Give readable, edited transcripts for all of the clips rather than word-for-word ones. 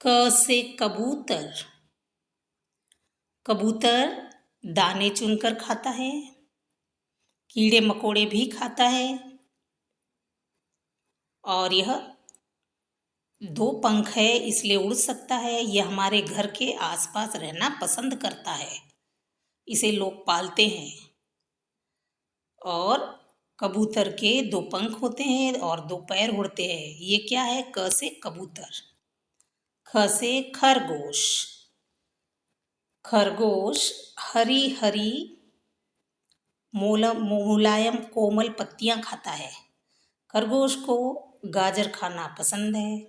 क से कबूतर। कबूतर दाने चुनकर खाता है, कीड़े मकोड़े भी खाता है और यह दो पंख है इसलिए उड़ सकता है। यह हमारे घर के आसपास रहना पसंद करता है, इसे लोग पालते हैं। और कबूतर के दो पंख होते हैं और दो पैर उड़ते हैं। ये क्या है? क से कबूतर। ख से खरगोश। खरगोश हरी हरी मुलायम कोमल पत्तियां खाता है। खरगोश को गाजर खाना पसंद है।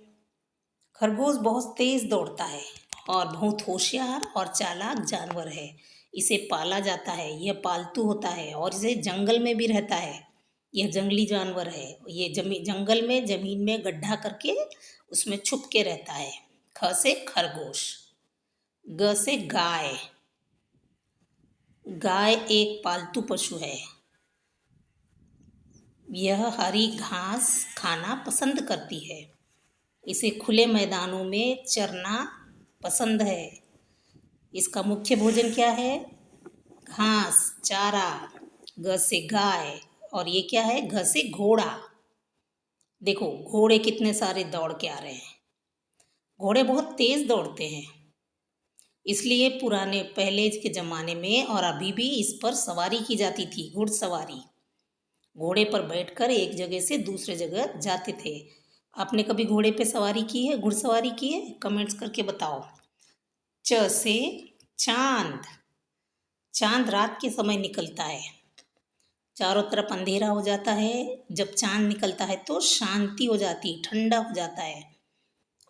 खरगोश बहुत तेज दौड़ता है और बहुत होशियार और चालाक जानवर है। इसे पाला जाता है, यह पालतू होता है और इसे जंगल में भी रहता है। यह जंगली जानवर है। ये जंगल में जमीन में गड्ढा करके उसमें छुप के रहता है। ख से खरगोश। ग से गाय। गाय एक पालतू पशु है। यह हरी घास खाना पसंद करती है। इसे खुले मैदानों में चरना पसंद है। इसका मुख्य भोजन क्या है? घास, चारा। ग से गाय। और ये क्या है? घ से घोड़ा। देखो घोड़े कितने सारे दौड़ के आ रहे हैं। घोड़े बहुत तेज दौड़ते हैं, इसलिए पुराने पहले के ज़माने में और अभी भी इस पर सवारी की जाती थी, घुड़सवारी। घोड़े पर बैठकर एक जगह से दूसरे जगह जाते थे। आपने कभी घोड़े पे सवारी की है, घुड़सवारी की है? कमेंट्स करके बताओ। च से चांद। चांद रात के समय निकलता है, चारों तरफ अंधेरा हो जाता है। जब चांद निकलता है तो शांति हो जाती, ठंडा हो जाता है।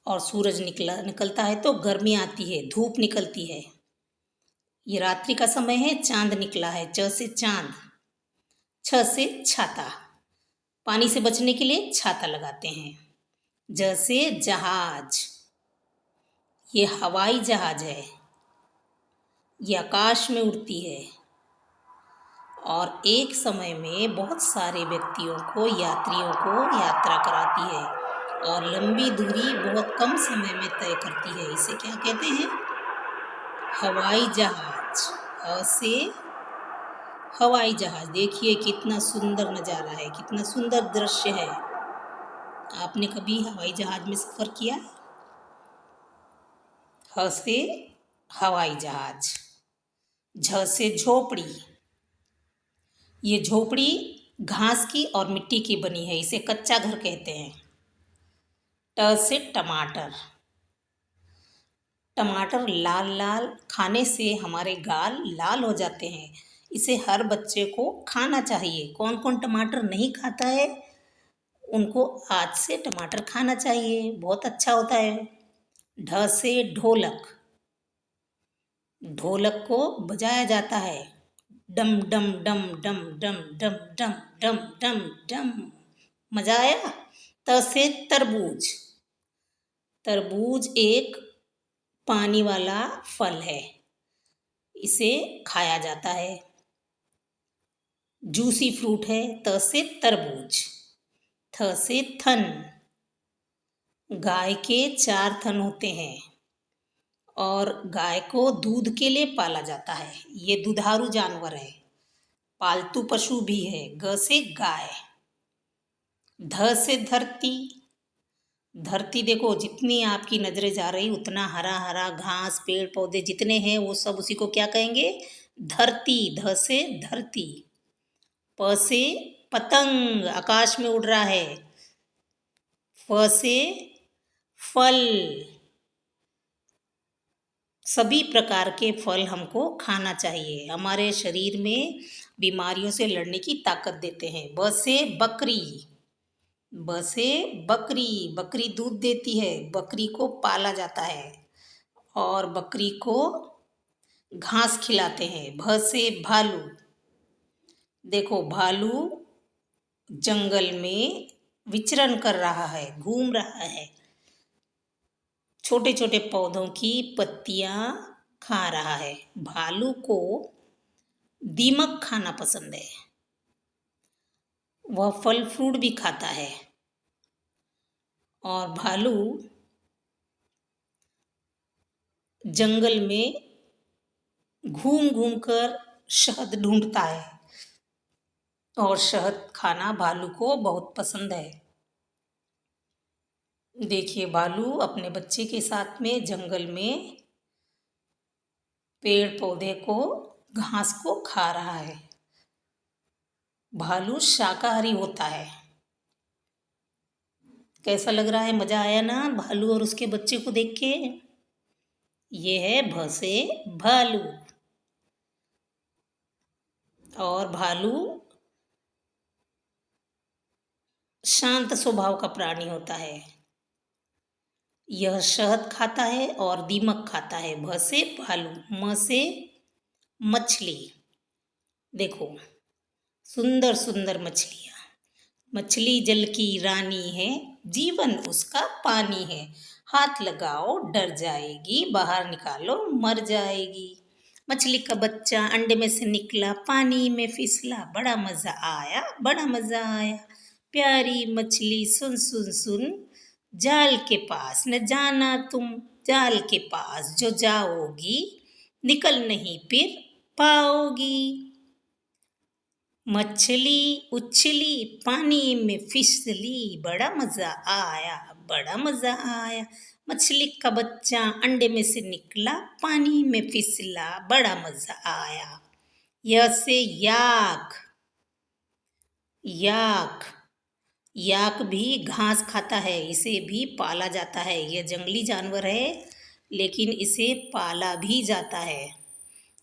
और सूरज निकलता है तो गर्मी आती है, धूप निकलती है। ये रात्रि का समय है, चांद निकला है। च से चांद। छ से छाता। पानी से बचने के लिए छाता लगाते हैं। ज से जहाज। ये हवाई जहाज है, ये आकाश में उड़ती है और एक समय में बहुत सारे व्यक्तियों को, यात्रियों को यात्रा कराती है और लंबी दूरी बहुत कम समय में तय करती है। इसे क्या कहते हैं? हवाई जहाज। ह से हवाई जहाज। देखिए कितना सुंदर नज़ारा है, कितना सुंदर दृश्य है। आपने कभी हवाई जहाज में सफ़र किया? ह से हवाई जहाज। झ से झोपड़ी। ये झोपड़ी घास की और मिट्टी की बनी है, इसे कच्चा घर कहते हैं। ट से टमाटर। टमाटर लाल लाल, खाने से हमारे गाल लाल हो जाते हैं। इसे हर बच्चे को खाना चाहिए। कौन कौन टमाटर नहीं खाता है, उनको आज से टमाटर खाना चाहिए, बहुत अच्छा होता है। ढ से ढोलक। ढोलक को बजाया जाता है, डम डम डम डम डम डम डम डम डम डम। मजा आया? त से तरबूज। तरबूज एक पानी वाला फल है, इसे खाया जाता है, जूसी फ्रूट है। त से तरबूज। थ से थन। गाय के 4 थन होते हैं और गाय को दूध के लिए पाला जाता है। ये दुधारू जानवर है, पालतू पशु भी है। ग से गाय। ध से धरती। धरती देखो, जितनी आपकी नजरें जा रही उतना हरा हरा घास, पेड़ पौधे जितने हैं वो सब उसी को क्या कहेंगे? धरती। ध से धरती। प से पतंग, आकाश में उड़ रहा है। फ से फल। सभी प्रकार के फल हमको खाना चाहिए, हमारे शरीर में बीमारियों से लड़ने की ताकत देते हैं। ब से बकरी। ब से बकरी। बकरी दूध देती है, बकरी को पाला जाता है और बकरी को घास खिलाते हैं। भ से भालू। देखो भालू जंगल में विचरण कर रहा है, घूम रहा है, छोटे छोटे पौधों की पत्तियां खा रहा है। भालू को दीमक खाना पसंद है, वह फल फ्रूट भी खाता है। और भालू जंगल में घूम घूम कर शहद ढूंढता है और शहद खाना भालू को बहुत पसंद है। देखिए भालू अपने बच्चे के साथ में जंगल में पेड़ पौधे को घास को खा रहा है। भालू शाकाहारी होता है। कैसा लग रहा है? मजा आया ना भालू और उसके बच्चे को देख के? ये है भसे भालू। और भालू शांत स्वभाव का प्राणी होता है। यह शहद खाता है और दीमक खाता है। भ से भालू, म से मछली। देखो सुंदर सुंदर मछलियाँ। मछली जल की रानी है, जीवन उसका पानी है। हाथ लगाओ डर जाएगी, बाहर निकालो मर जाएगी। मछली का बच्चा अंडे में से निकला, पानी में फिसला, बड़ा मजा आया, बड़ा मजा आया। प्यारी मछली सुन सुन सुन, जाल के पास न जाना तुम। जाल के पास जो जाओगी, निकल नहीं फिर पाओगी। मछली उछली, पानी में फिसली, बड़ा मजा आया, बड़ा मजा आया। मछली का बच्चा अंडे में से निकला, पानी में फिसला, बड़ा मजा आया। य से याक। याक, याक भी घास खाता है, इसे भी पाला जाता है। यह जंगली जानवर है लेकिन इसे पाला भी जाता है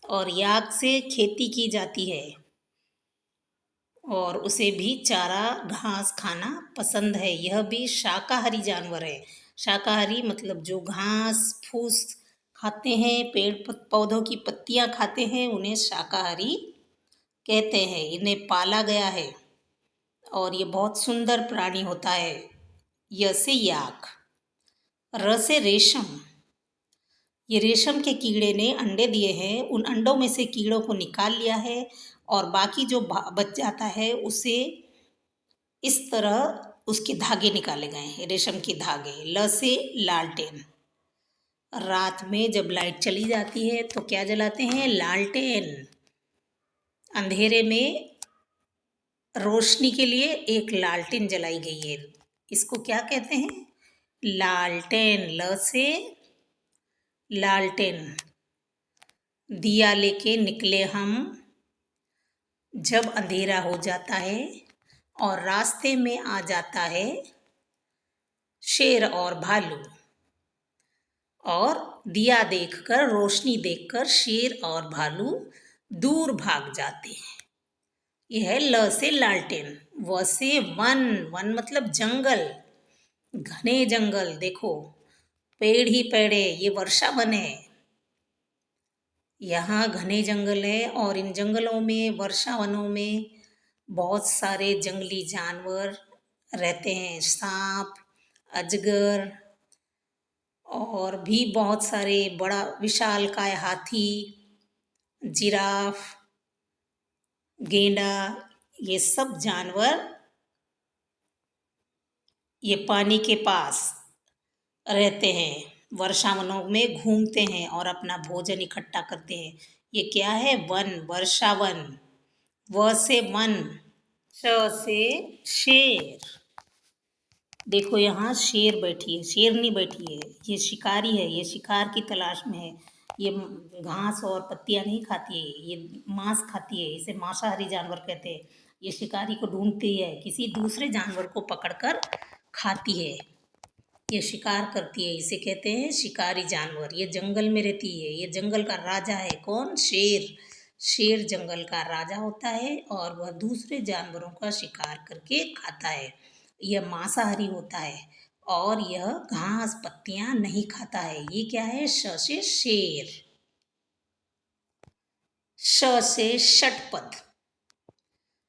और याक से खेती की जाती है और उसे भी चारा घास खाना पसंद है। यह भी शाकाहारी जानवर है। शाकाहारी मतलब जो घास फूस खाते हैं, पेड़ पौधों की पत्तियां खाते हैं, उन्हें शाकाहारी कहते हैं। इन्हें पाला गया है और ये बहुत सुंदर प्राणी होता है। य से याक। र से रेशम। ये रेशम के कीड़े ने अंडे दिए हैं, उन अंडों में से कीड़ों को निकाल लिया है और बाकी जो बच जाता है उसे इस तरह उसके धागे निकाले गए हैं, रेशम के धागे। ल से लालटेन। रात में जब लाइट चली जाती है तो क्या जलाते हैं? लालटेन। अंधेरे में रोशनी के लिए एक लालटेन जलाई गई है, इसको क्या कहते हैं? लालटेन। ल से लालटेन। दिया लेके निकले हम, जब अंधेरा हो जाता है और रास्ते में आ जाता है शेर और भालू, और दिया देखकर, रोशनी देखकर शेर और भालू दूर भाग जाते हैं। यह है ल से लालटेन। व से वन। वन मतलब जंगल, घने जंगल। देखो पेड़ ही पेड़ है, ये वर्षा वन है। यहाँ घने जंगल है और इन जंगलों में, वर्षा वनों में बहुत सारे जंगली जानवर रहते हैं। सांप, अजगर और भी बहुत सारे, बड़ा विशालकाय हाथी, जिराफ, गेंडा, ये सब जानवर ये पानी के पास रहते हैं, वर्षा वनों में घूमते हैं और अपना भोजन इकट्ठा करते हैं। ये क्या है? वन, वर्षा वन। व से वन। श से शेर। देखो यहाँ शेर बैठी है, शेरनी बैठी है। ये शिकारी है, ये शिकार की तलाश में है। ये घास और पत्तियां नहीं खाती है, ये मांस खाती है, इसे मांसाहारी जानवर कहते हैं। ये शिकारी को ढूंढती है, किसी दूसरे जानवर को पकड़कर खाती है, ये शिकार करती है, इसे कहते हैं शिकारी जानवर। ये जंगल में रहती है, ये जंगल का राजा है। कौन? शेर। शेर जंगल का राजा होता है और वह दूसरे जानवरों का शिकार करके खाता है। यह मांसाहारी होता है और यह घास पत्तियां नहीं खाता है। ये क्या है? श से शेर। श से षटपद।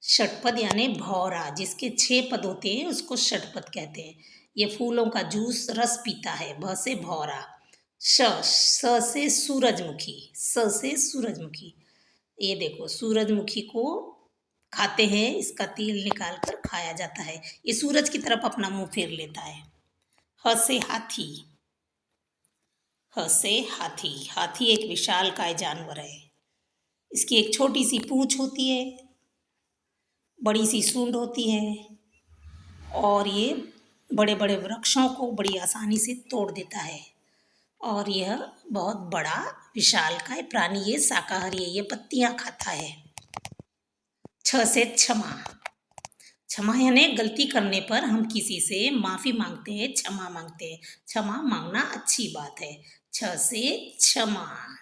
षटपद यानी भौरा, जिसके 6 पद होते हैं उसको षटपद कहते हैं। ये फूलों का जूस रस पीता है। भ से भौरा। स से सूरजमुखी। स से सूरजमुखी। ये देखो सूरजमुखी को खाते हैं, इसका तेल निकाल कर खाया जाता है। ये सूरज की तरफ अपना मुंह फेर लेता है। ह से हाथी। ह से हाथी। हाथी एक विशालकाय जानवर है। इसकी एक छोटी सी पूंछ होती है, बड़ी सी सूंड होती है और ये बड़े बड़े वृक्षों को बड़ी आसानी से तोड़ देता है। और यह बहुत बड़ा विशालकाय प्राणी, ये शाकाहारी है, ये पत्तियां खाता है। छ से क्षमा। क्षमा यानी गलती करने पर हम किसी से माफ़ी मांगते हैं, क्षमा मांगते हैं। क्षमा मांगना अच्छी बात है। छ से क्षमा।